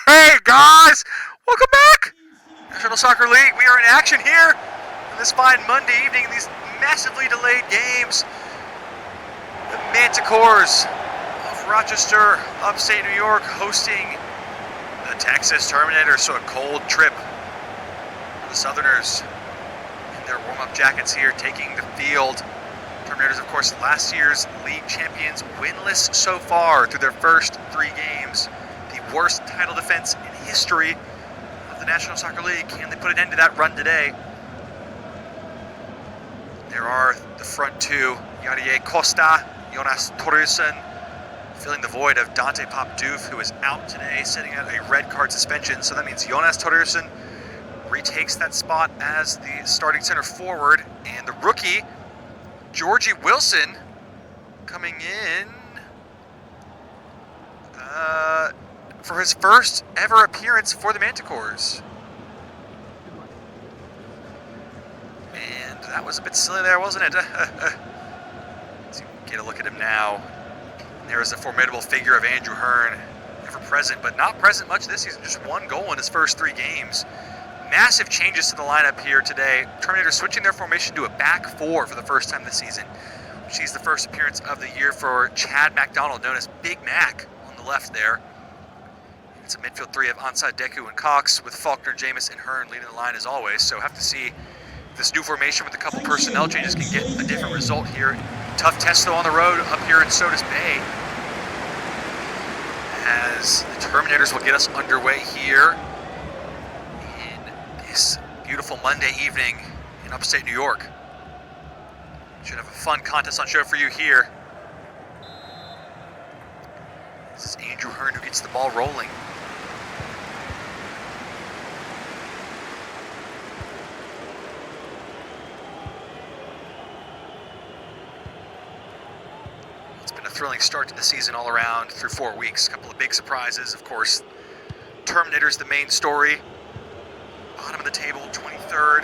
Hey guys, welcome back! National Soccer League, we are in action here on this fine Monday evening in these massively delayed games. The Manticores of Rochester, upstate New York, hosting the Texas Terminators. So a cold trip for the Southerners in their warm-up jackets here, taking the field. Terminators, of course, last year's league champions, winless so far through their first 3 games. The worst title defense in history of the National Soccer League. Can they put an end to that run today? There are the front two, Yadier Costa, Jonas Torresen, filling the void of Dante Popdoof, who is out today, sitting out a red card suspension. So that means Jonas Torresen retakes that spot as the starting center forward, and the rookie, Georgie Wilson, coming in for his first ever appearance for the Manticores. And that was a bit silly there, wasn't it? Let's get a look at him now. There is the formidable figure of Andrew Hearn, ever present, but not present much this season. Just 1 goal in his first 3 games. Massive changes to the lineup here today. Terminators switching their formation to a back 4 for the first time this season. She's the first appearance of the year for Chad MacDonald, known as Big Mac, on the left there. It's a midfield 3 of Ansah, Deku, and Cox, with Faulkner, Jameis, and Hearn leading the line as always. So have to see if this new formation with a couple personnel changes can get a different result here. Tough test though on the road up here in Sodus Bay, as the Terminators will get us underway here in this beautiful Monday evening in upstate New York. Should have a fun contest on show for you here. This is Andrew Hearn who gets the ball rolling. It's been a thrilling start to the season all around through 4 weeks. A couple of big surprises, of course. Terminators, the main story. Bottom of the table, 23rd.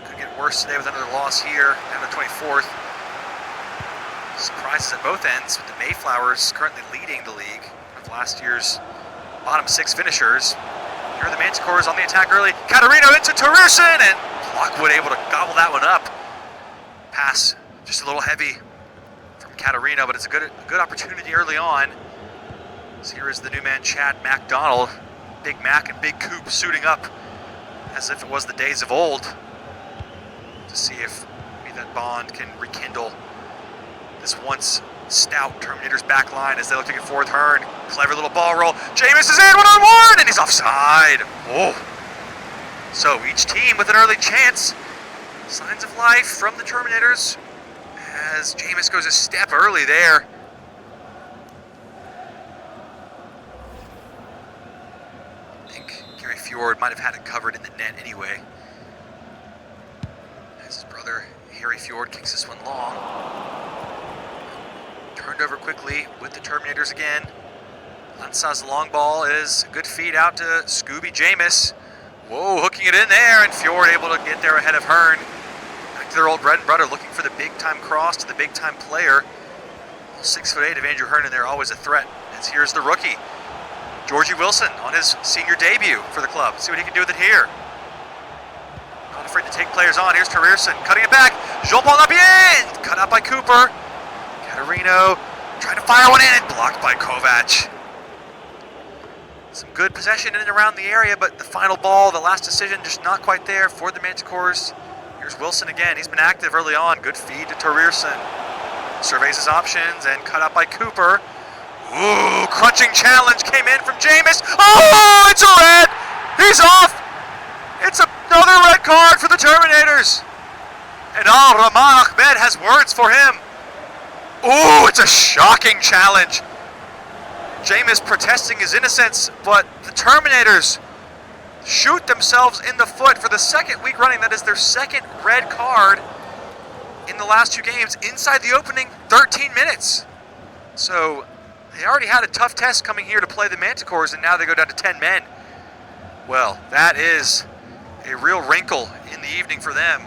Could get worse today with another loss here, down to 24th. Surprises at both ends, with the Mayflowers currently leading the league of last year's bottom 6 finishers. Here are the Manticores on the attack early. Catarino into Torresen, and Lockwood able to gobble that one up. Pass just a little heavy from Catarino, but it's a good opportunity early on. So here is the new man, Chad MacDonald. Big Mac and Big Coop suiting up as if it was the days of old, to see if maybe that bond can rekindle this once stout Terminators back line as they look to get forward. Hearn, clever little ball roll. Jameis is in 1-on-1, and he's offside. Oh. So each team with an early chance. Signs of life from the Terminators as Jameis goes a step early there. I think Gary Fjord might have had it covered in the net anyway, as his brother Harry Fjord kicks this one long. Turned over quickly with the Terminators again. Ansah's long ball is a good feed out to Scooby Jameis. Whoa, hooking it in there, and Fjord able to get there ahead of Hearn. Back to their old bread and butter, looking for the big-time cross to the big-time player. 6'8" of Andrew Hearn in there, always a threat. As here's the rookie, Georgie Wilson, on his senior debut for the club. See what he can do with it here. Not afraid to take players on. Here's Torresen, cutting it back. Jean-Paul Lapien, cut out by Cooper. Catarino trying to fire one in, and blocked by Kovac. Some good possession in and around the area, but the final ball, the last decision, just not quite there for the Manticores. Here's Wilson again. He's been active early on. Good feed to Torresen. Surveys his options and cut out by Cooper. Ooh, crunching challenge came in from Jameis. Oh, it's a red! He's off! It's another red card for the Terminators. And Rahman Ahmed has words for him. Ooh, it's a shocking challenge. Jameis protesting his innocence, but the Terminators shoot themselves in the foot for the 2nd week running. That is their 2nd red card in the last 2 games inside the opening 13 minutes. So they already had a tough test coming here to play the Manticores, and now they go down to 10 men. Well, that is a real wrinkle in the evening for them.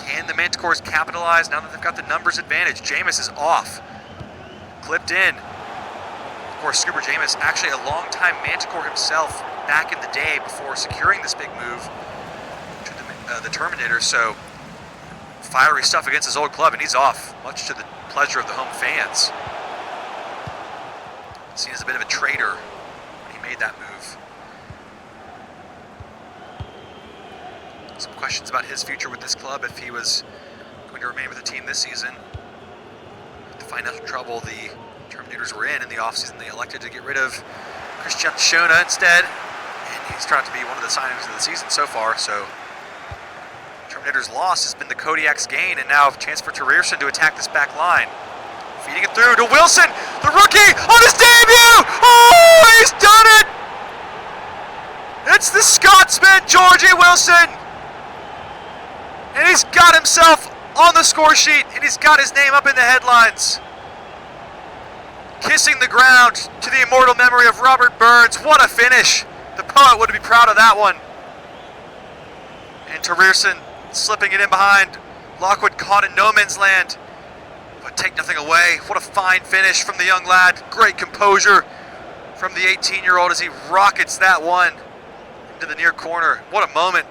Can the Manticores capitalize now that they've got the numbers advantage? Jameis is off. Clipped in. Of course, Scuba Jameis, actually a longtime Manticore himself back in the day before securing this big move to the Terminators. So fiery stuff against his old club, and he's off, much to the pleasure of the home fans. Seen as a bit of a traitor when he made that move. Some questions about his future with this club if he was going to remain with the team this season. The financial trouble the Terminators were in the offseason, they elected to get rid of Christian Shona instead, and he's turned out to be one of the signings of the season so far. So Terminators' loss has been the Kodiak's gain, and now a chance for Terierson to attack this back line. Feeding it through to Wilson, the rookie, on his debut! Oh, he's done it! It's the Scotsman, Georgie Wilson! And he's got himself on the score sheet, and he's got his name up in the headlines. Kissing the ground to the immortal memory of Robert Burns. What a finish! The poet would be proud of that one. And Terierson slipping it in behind. Lockwood caught in no man's land, but take nothing away. What a fine finish from the young lad. Great composure from the 18-year-old as he rockets that one into the near corner. What a moment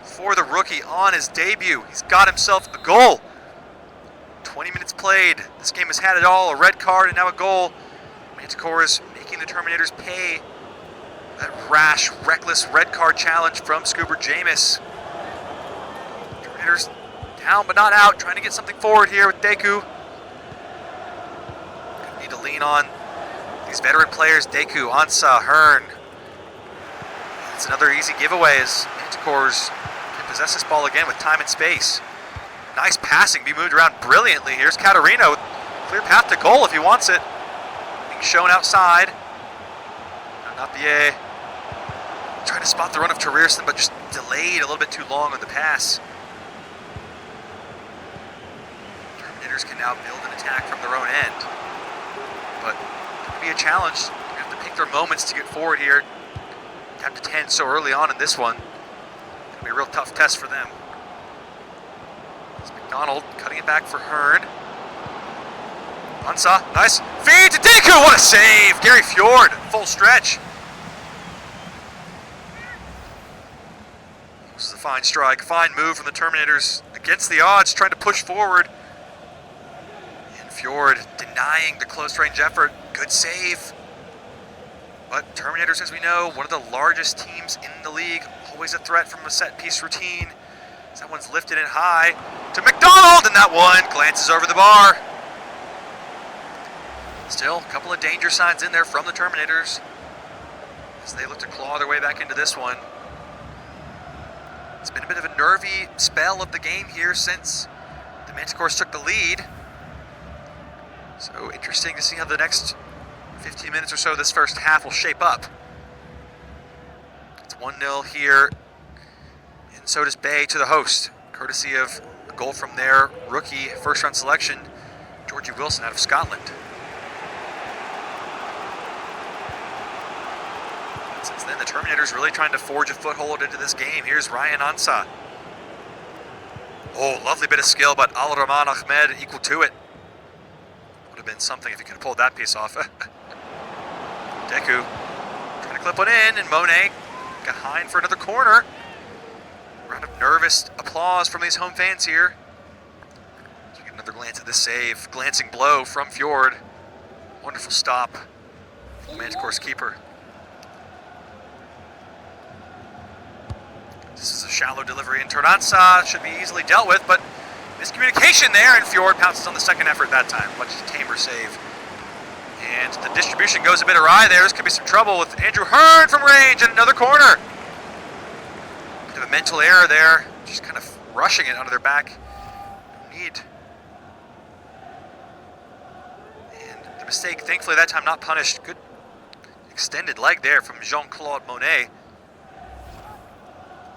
for the rookie on his debut. He's got himself a goal. 20 minutes played. This game has had it all. A red card and now a goal. Manticores making the Terminators pay that rash, reckless red card challenge from Scuba Jameis. Terminators down but not out, trying to get something forward here with Deku. Gonna need to lean on these veteran players, Deku, Ansa, Hearn. It's another easy giveaway as Manticores can possess this ball again with time and space. Nice passing, be moved around brilliantly. Here's Katarina with clear path to goal if he wants it. Being shown outside. Not the trying to spot the run of Terierson, but just delayed a little bit too long on the pass. Terminators can now build an attack from their own end. But it could be a challenge. They have to pick their moments to get forward here. Down to 10 so early on in this one. It'll be a real tough test for them. It's McDonald cutting it back for Hearn. Ansa, nice feed to Deku. What a save! Gary Fjord, full stretch. This is a fine strike, fine move from the Terminators against the odds, trying to push forward. And Fjord denying the close range effort. Good save. But Terminators, as we know, one of the largest teams in the league, always a threat from a set piece routine. That one's lifted it high to McDonald, and that one glances over the bar. Still, a couple of danger signs in there from the Terminators as they look to claw their way back into this one. It's been a bit of a nervy spell of the game here since the Manticores took the lead. So interesting to see how the next 15 minutes or so this first half will shape up. It's 1-0 here in Sodas Bay to the host, courtesy of a goal from their rookie first-round selection, Georgie Wilson out of Scotland. Since then, the Terminators really trying to forge a foothold into this game. Here's Ryan Ansa. Oh, lovely bit of skill, but Al Rahman Ahmed equal to it. Would have been something if he could have pulled that piece off. Deku trying to clip one in, and Monet behind for another corner. Round of nervous applause from these home fans here. So we get another glance at this save. Glancing blow from Fjord. Wonderful stop. Manticore's keeper. This is a shallow delivery in Ansa. Should be easily dealt with, but miscommunication there, and Fjord pounces on the second effort that time. Much tamer save. And the distribution goes a bit awry there. This could be some trouble with Andrew Hearn from range and another corner. Bit of a mental error there. Just kind of rushing it out of their back. Need. And the mistake, thankfully, that time not punished. Good extended leg there from Jean-Claude Monet.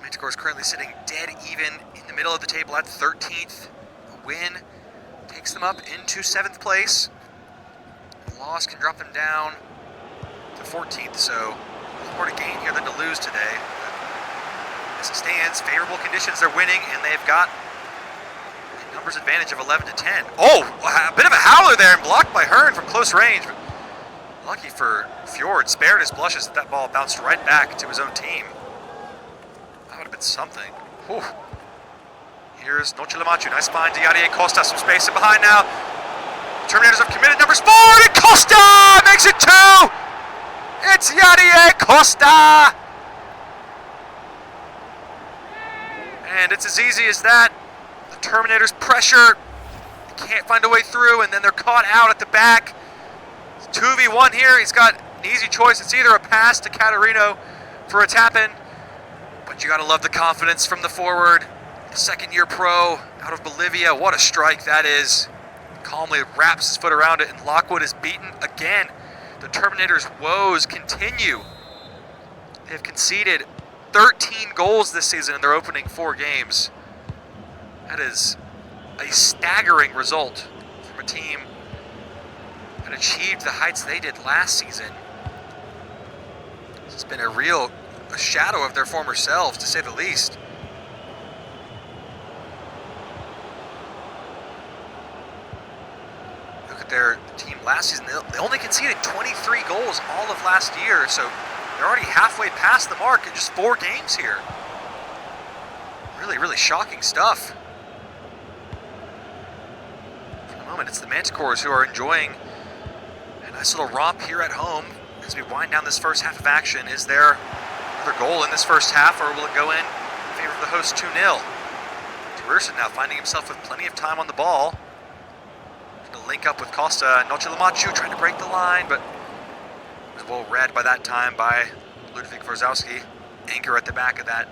Manticore is currently sitting dead even in the middle of the table at 13th. A win takes them up into 7th place. A loss can drop them down to 14th, so more to gain here than to lose today. But as it stands, favorable conditions, they're winning, and they've got a numbers advantage of 11 to 10. Oh, a bit of a howler there and blocked by Hearn from close range. But Lucky for Fjord, spared his blushes that that ball bounced right back to his own team. That would have been something. Whew. Here's Noche Lamachu. Nice find to Yadier Costa. Some space in behind now. Terminators have committed numbers 4, and Costa makes it 2! It's Yadier Costa! And it's as easy as that. The Terminators pressure. They can't find a way through, and then they're caught out at the back. It's 2v1 here. He's got an easy choice. It's either a pass to Catarino for a tap-in, but you gotta love the confidence from the forward. Second-year pro out of Bolivia. What a strike that is. Calmly wraps his foot around it, and Lockwood is beaten again. The Terminators' woes continue. They have conceded 13 goals this season in their opening 4 games. That is a staggering result from a team that achieved the heights they did last season. This has been a shadow of their former selves, to say the least. Their team last season, they only conceded 23 goals all of last year, so they're already halfway past the mark in just 4 games here. Really, really shocking stuff. For the moment, it's the Manticores who are enjoying a nice little romp here at home as we wind down this first half of action. Is there another goal in this first half, or will it go in favor of the host 2-0? Terurson now finding himself with plenty of time on the ball. To link up with Costa. Noche Lamachu trying to break the line, but was well read by that time by Ludwig Wrzowski. Anchor at the back of that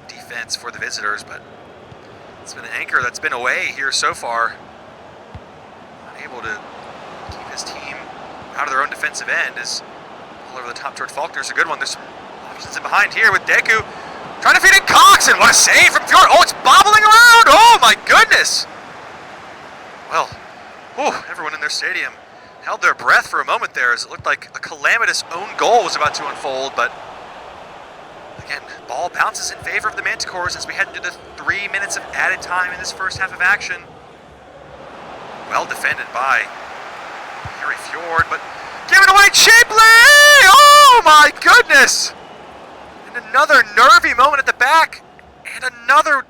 defense for the visitors, but it's been an anchor that's been away here so far. Unable to keep his team out of their own defensive end. Is all over the top toward Faulkner's a good one. There's some options in behind here with Deku trying to feed in Cox, and what a save from Fjord. Oh, it's bobbling around. Oh my goodness. Well, everyone in their stadium held their breath for a moment there as it looked like a calamitous own goal was about to unfold, but again, ball bounces in favor of the Manticores as we head into the 3 minutes of added time in this first half of action. Well defended by Harry Fjord, but given away cheaply! Oh my goodness! And another nervy moment at the back, and another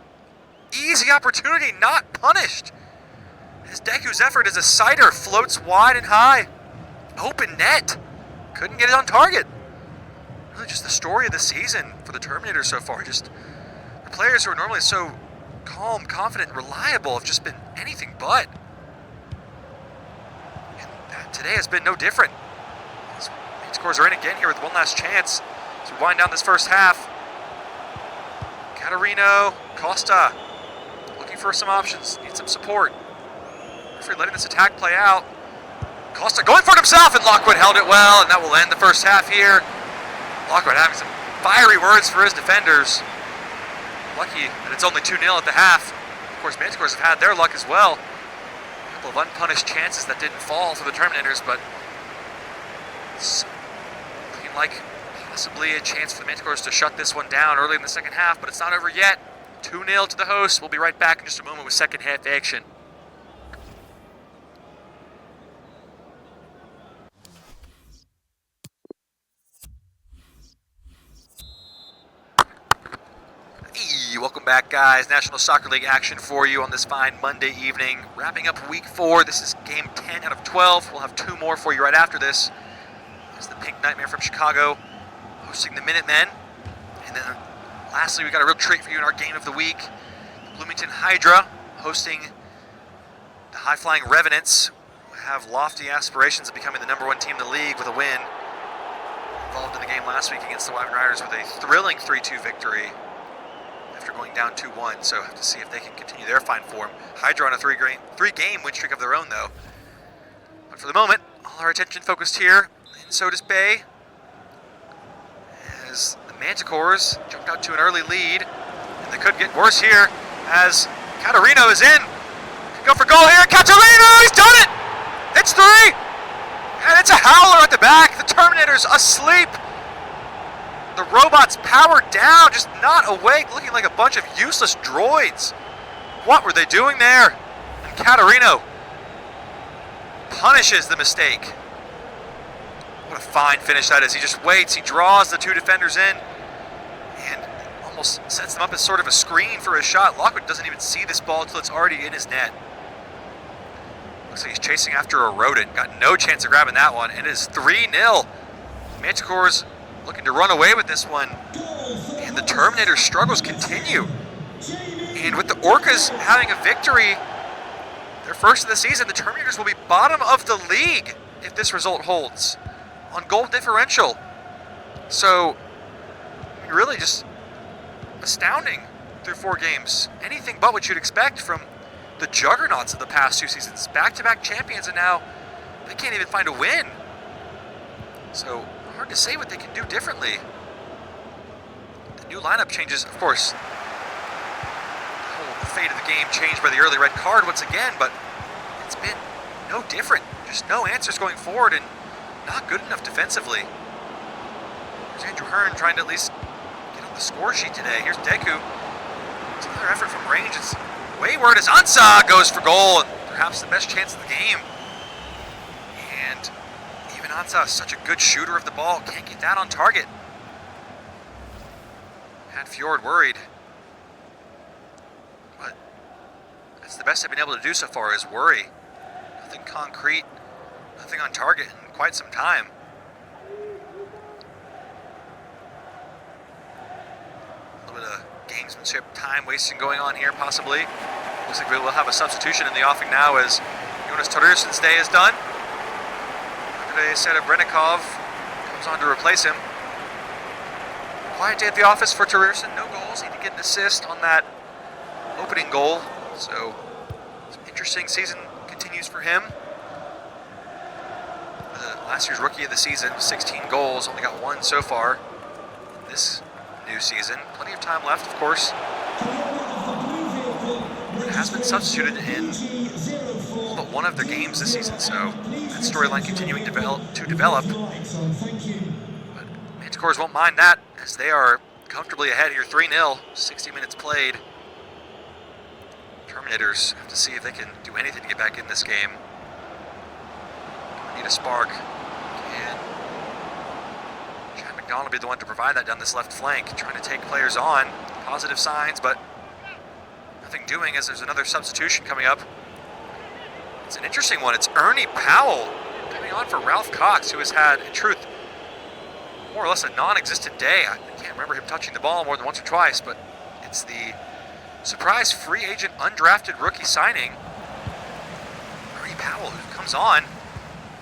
easy opportunity not punished. As Deku's effort as a sighter floats wide and high. Open net. Couldn't get it on target. Really just the story of the season for the Terminators so far. Just the players who are normally so calm, confident, reliable have just been anything but. And that today has been no different. Manticores are in again here with one last chance as we wind down this first half. Catarino, Costa, looking for some options, need some support. Letting this attack play out. Costa going for it himself, and Lockwood held it well, and that will end the first half here. Lockwood having some fiery words for his defenders. Lucky that it's only 2-0 at the half. Of course, Manticores have had their luck as well. A couple of unpunished chances that didn't fall for the Terminators, but it's looking like possibly a chance for the Manticores to shut this one down early in the second half, but it's not over yet. 2-0 to the hosts. We'll be right back in just a moment with second half action. Welcome back, guys. National Soccer League action for you on this fine Monday evening. Wrapping up week 4. This is game 10 out of 12. We'll have 2 more for you right after this. It's the Pink Nightmare from Chicago hosting the Minutemen. And then lastly, we got a real treat for you in our game of the week. The Bloomington Hydra hosting the high-flying Revenants, who have lofty aspirations of becoming the #1 team in the league with a win. Involved in the game last week against the Wyvern Riders with a thrilling 3-2 victory. After going down 2-1, so have to see if they can continue their fine form. Hydra on a three-game win streak of their own, though. But for the moment, all our attention focused here in Sodus Bay as the Manticores jumped out to an early lead, and they could get worse here as Catarino is in. Go for goal here, Catarino, he's done it! It's 3! And it's a howler at the back. The Terminators asleep. The robots powered down, just not awake, looking like a bunch of useless droids. What were they doing there? And Catarino punishes the mistake. What a fine finish that is. He just waits, he draws the two defenders in, and almost sets them up as sort of a screen for his shot. Lockwood doesn't even see this ball until it's already in his net. Looks like he's chasing after a rodent. Got no chance of grabbing that one. It is 3-0. Manticores looking to run away with this one. And the Terminators' struggles continue. And with the Orcas having a victory, their first of the season, the Terminators will be bottom of the league if this result holds on goal differential. So, really just astounding through 4 games. Anything but what you'd expect from the juggernauts of the past 2 seasons. Back-to-back champions, and now they can't even find a win. So, hard to say what they can do differently. The new lineup changes, of course. The whole fate of the game changed by the early red card once again, but it's been no different. Just no answers going forward, and not good enough defensively. There's Andrew Hearn trying to at least get on the score sheet today. Here's Deku. It's another effort from range. It's wayward as Ansa goes for goal, and perhaps the best chance of the game. And even Ansa is such a good shooter of the ball, can't get that on target. Had Fjord worried. But that's the best they've been able to do so far, is worry. Nothing concrete, nothing on target in quite some time. A little bit of gamesmanship, time wasting going on here, possibly. Looks like we will have a substitution in the offing now as Jonas Torrerson's day is done. Andre Serebrennikov comes on to replace him. Quiet day at the office for Torrerson. No goals. He did get an assist on that opening goal. So, some interesting season continues for him. Last year's rookie of the season, 16 goals, only got 1 so far in this new season. Plenty of time left, of course. It has been substituted in all but 1 of their games this season, so that storyline continuing to develop. But Manticores won't mind that, as they are comfortably ahead here, 3-0, 60 minutes played. Terminators have to see if they can do anything to get back in this game. Need a spark. And Chad McDonald will be the one to provide that down this left flank, trying to take players on. Positive signs, but nothing doing as there's another substitution coming up. It's an interesting one. It's Ernie Powell coming on for Ralph Cox, who has had, in truth, more or less a non-existent day. I can't remember him touching the ball more than once or twice, but it's the surprise free agent undrafted rookie signing, Ernie Powell, who comes on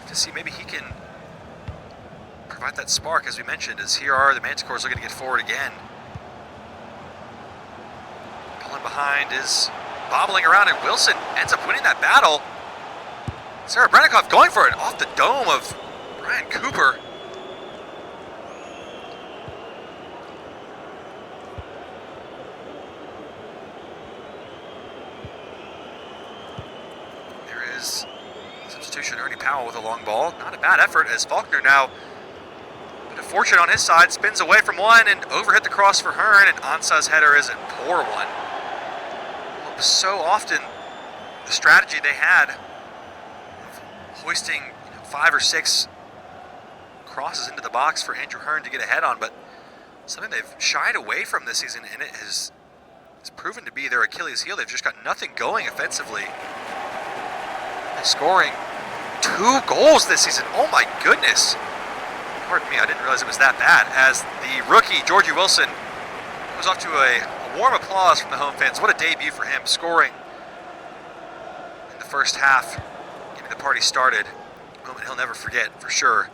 to see maybe he can provide that spark, as we mentioned, as here are the Manticores looking to get forward again. Pulling behind is bobbling around, and Wilson ends up winning that battle. Serebrennikov going for it off the dome of Brian Cooper. There is substitution, Ernie Powell with a long ball. Not a bad effort, as Faulkner now, but a fortune on his side, spins away from one and overhit the cross for Hearn, and Ansa's header is a poor one. Well, so often the strategy they had of hoisting 5 or 6 crosses into the box for Andrew Hearn to get ahead on, but something they've shied away from this season, and it's proven to be their Achilles heel. They've just got nothing going offensively. Scoring 2 goals this season. Oh my goodness. Pardon me, I didn't realize it was that bad. As the rookie, Georgie Wilson, goes off to a warm applause from the home fans. What a debut for him, scoring in the first half, getting the party started. A moment he'll never forget, for sure.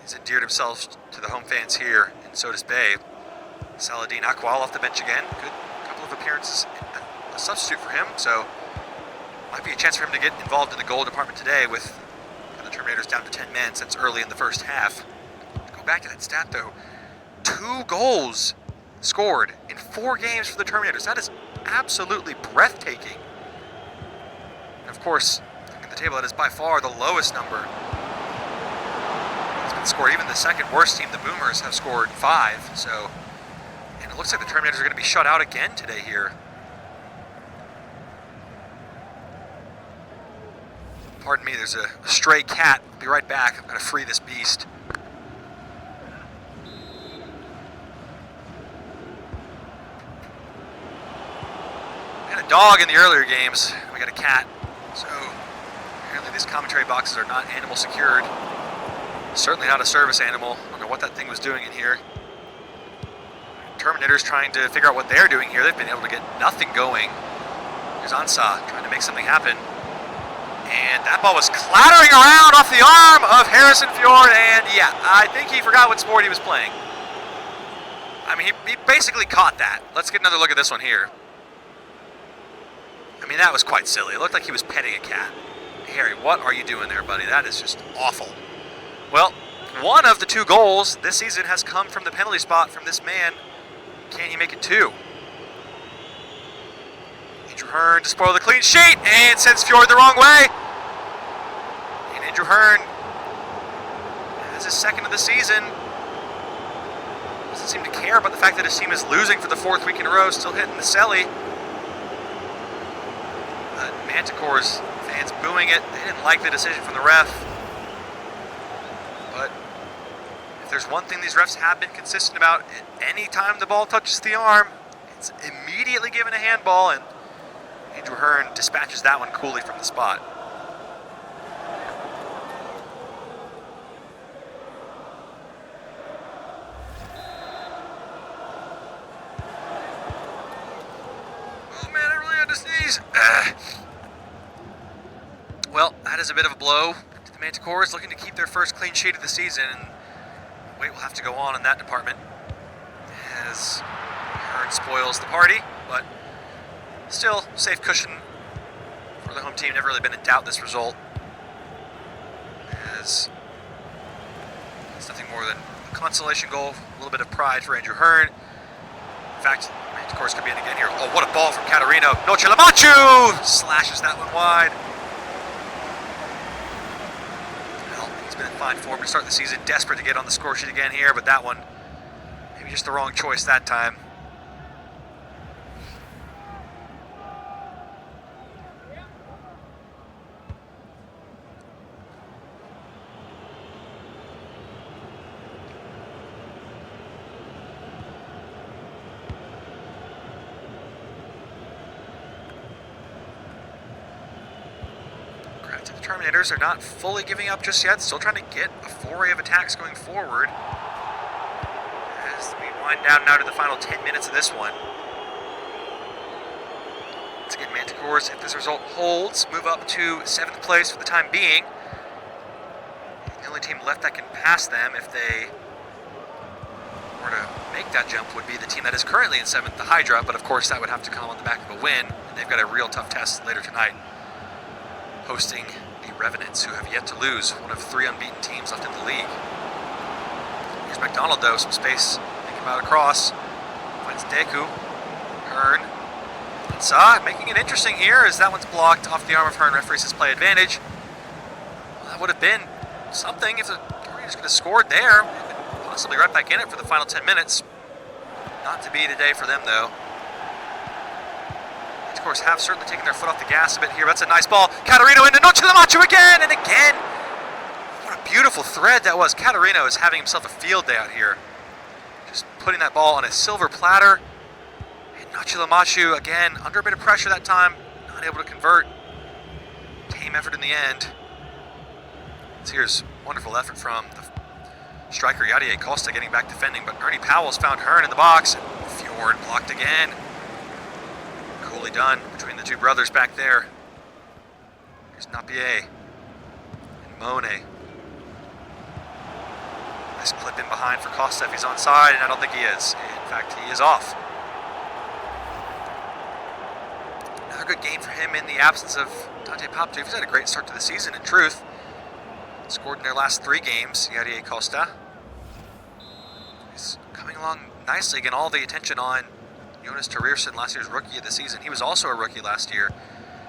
He's endeared himself to the home fans here, and so does Bay. Saladin Akwal off the bench again. Good couple of appearances, a substitute for him, so might be a chance for him to get involved in the goal department today with the Terminators down to 10 men since early in the first half. Go back to that stat, though. 2 goals scored in 4 games for the Terminators. That is absolutely breathtaking. And of course, looking at the table, that is by far the lowest number. It's been scored. Even the second worst team, the Boomers, have scored 5. So, and it looks like the Terminators are going to be shut out again today here. Pardon me, there's a stray cat. I'll be right back. I'm going to free this beast. We had a dog in the earlier games. We got a cat. So apparently these commentary boxes are not animal secured. Certainly not a service animal. I don't know what that thing was doing in here. Terminators trying to figure out what they're doing here. They've been able to get nothing going. Here's Ansa trying to make something happen. And that ball was clattering around off the arm of Harrison Fjord, and yeah, I think he forgot what sport he was playing. I mean, he basically caught that. Let's get another look at this one here. I mean, that was quite silly. It looked like he was petting a cat. Harry, what are you doing there, buddy? That is just awful. Well, one of the 2 goals this season has come from the penalty spot from this man. Can he make it 2? Andrew Hearn to spoil the clean sheet and sends Fjord the wrong way. And Andrew Hearn has his 2nd of the season. Doesn't seem to care about the fact that his team is losing for the 4th week in a row, still hitting the celly. But Manticores fans booing it. They didn't like the decision from the ref. But if there's one thing these refs have been consistent about, any time the ball touches the arm, it's immediately given a handball, and Andrew Hearn dispatches that one coolly from the spot. Oh man, I really had to sneeze. Well, that is a bit of a blow to the Manticores, looking to keep their first clean sheet of the season, and wait will have to go on in that department as Hearn spoils the party, but still, safe cushion for the home team. Never really been in doubt this result, as it's nothing more than a consolation goal, a little bit of pride for Andrew Hearn. In fact, Manticores could be in again here. Oh, what a ball from Catarino. Noche Lamachu slashes that one wide. Well, he's been in fine form to start the season, desperate to get on the score sheet again here, but that one, maybe just the wrong choice that time. The Terminators are not fully giving up just yet, still trying to get a foray of attacks going forward as we wind down now to the final 10 minutes of this one. Once again, Manticores, if this result holds, move up to 7th place for the time being. The only team left that can pass them if they were to make that jump would be the team that is currently in 7th, the Hydra, but of course that would have to come on the back of a win, and they've got a real tough test later tonight, hosting the Revenants, who have yet to lose, one of 3 unbeaten teams left in the league. Here's McDonald, though, some space, thinking about a cross, finds Deku, Hearn, Ansa, making it interesting here as that one's blocked off the arm of Hearn, referees his play advantage. Well, that would have been something if the Terminators could have scored there, possibly right back in it for the final 10 minutes. Not to be today for them, though. Of course, have certainly taken their foot off the gas a bit here. That's a nice ball. Catarino into Noche Lamachu again and again. What a beautiful thread that was. Catarino is having himself a field day out here. Just putting that ball on a silver platter. And Noche Lamachu, again, under a bit of pressure that time. Not able to convert. Tame effort in the end. So here's wonderful effort from the striker Yadier Costa getting back defending. But Ernie Powell's found Hearn in the box. And Fjord blocked again. Coolly done between the 2 brothers back there. Here's Napier and Monet. Nice clip in behind for Costa if he's onside, and I don't think he is. In fact, he is off. Another good game for him in the absence of Dante Paptu. He's had a great start to the season, in truth. Scored in their last 3 games, Yadier Costa. He's coming along nicely, getting all the attention on Jonas Terierson, last year's rookie of the season. He was also a rookie last year,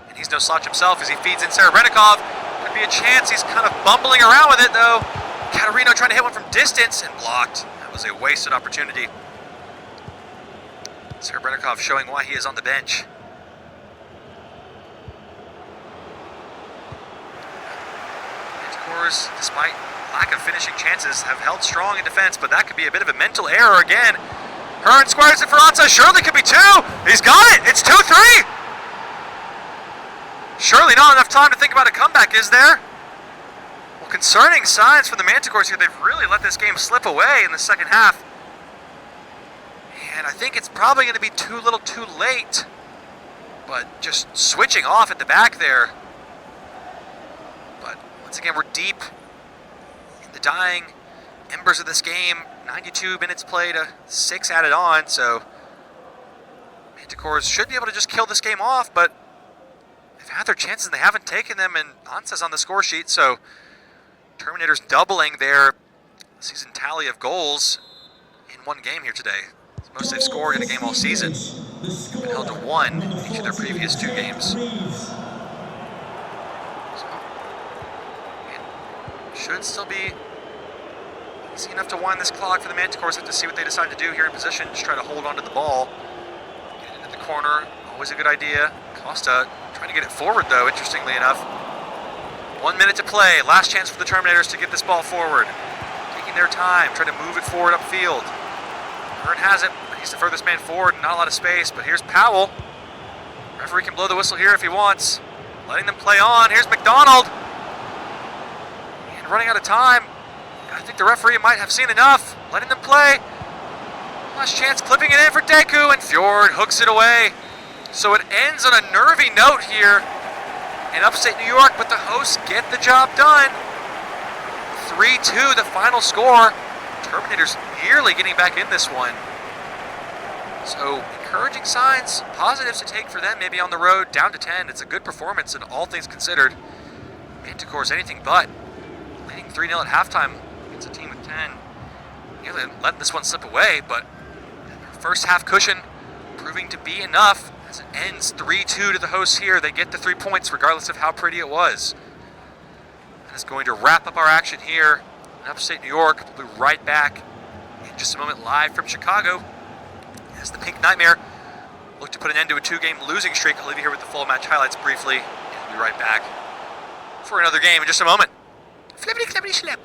and he's no slouch himself as he feeds in Serebrennikov. Could be a chance. He's kind of bumbling around with it, though. Catarino trying to hit one from distance and blocked. That was a wasted opportunity. Serebrennikov showing why he is on the bench. Manticores, despite lack of finishing chances, have held strong in defense, but that could be a bit of a mental error again. Hearn squares it for Ansa. Surely could be 2. He's got it. It's 2-3. Surely not enough time to think about a comeback, is there? Well, concerning signs from the Manticores here. They've really let this game slip away in the second half. And I think it's probably going to be too little too late. But just switching off at the back there. But once again, we're deep in the dying embers of this game. 92 minutes played, 6 added on, so Manticores should be able to just kill this game off, but they've had their chances and they haven't taken them, and Ansa's on the score sheet, so Terminators doubling their season tally of goals in one game here today. It's the most they've scored in a game all season. They've been held to 1 in each of their previous 2 games. So, it should still be easy enough to wind this clock for the Manticores. Have to see what they decide to do here in position. Just try to hold on to the ball. Get it into the corner. Always a good idea. Costa trying to get it forward, though, interestingly enough. 1 minute to play. Last chance for the Terminators to get this ball forward. Taking their time, trying to move it forward upfield. Hearn has it. He's the furthest man forward. Not a lot of space, but here's Powell. Referee can blow the whistle here if he wants. Letting them play on. Here's McDonald. And running out of time. I think the referee might have seen enough. Letting them play. Last chance, clipping it in for Deku, and Fjord hooks it away. So it ends on a nervy note here in upstate New York, but the hosts get the job done. 3-2, the final score. Terminators nearly getting back in this one. So encouraging signs, positives to take for them, maybe on the road, down to 10. It's a good performance, and all things considered. Manticores anything but. Leading 3-0 at halftime. It's a team with 10. Nearly letting this one slip away, but first half cushion proving to be enough as it ends 3-2 to the hosts here. They get the 3 points regardless of how pretty it was. That is going to wrap up our action here in upstate New York. We'll be right back in just a moment live from Chicago as the Pink Nightmare look to put an end to a 2-game losing streak. I'll leave you here with the full match highlights briefly, and we'll be right back for another game in just a moment. Flippity, flippity, slip.